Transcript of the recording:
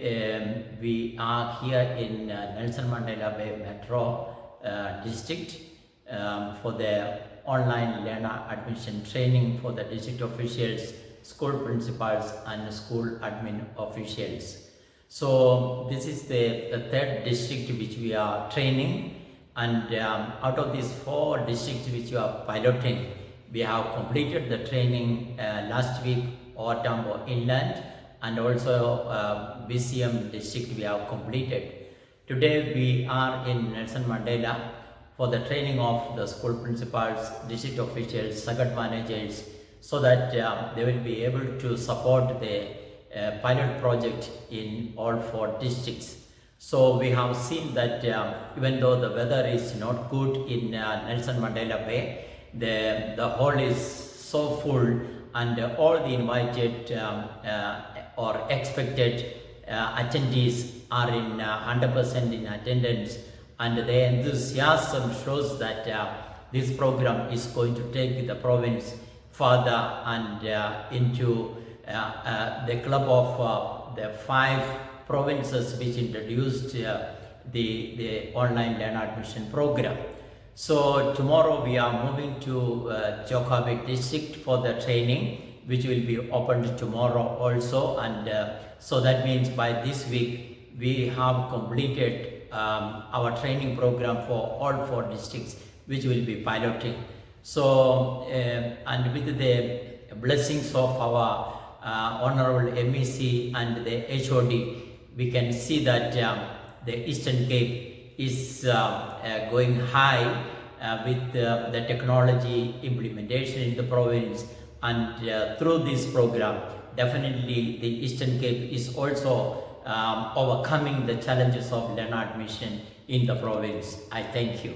we are here in Nelson Mandela Bay Metro District for the online learner admission training for the district officials, school principals and school admin officials. So this is the third district which we are training, and out of these 4 districts which we are piloting, we have completed the training last week, Otambo Inland, and also BCM district we have completed. Today we are in Nelson Mandela for the training of the school principals, district officials, SAGAT managers, so that they will be able to support the pilot project in all 4 districts. So we have seen that even though the weather is not good in Nelson Mandela Bay, the hall is so full, and all the invited or expected attendees are in 100% in attendance, and the enthusiasm shows that this program is going to take the province further and into the club of the 5 provinces which introduced the online learner admission program. So tomorrow we are moving to Jokabik district for the training, which will be opened tomorrow also, and so that means by this week we have completed our training program for all 4 districts which will be piloting. So and with the blessings of our Honorable MEC and the HOD, we can see that the Eastern Cape is going high with the technology implementation in the province, and through this program definitely the Eastern Cape is also overcoming the challenges of learner admission in the province. I thank you.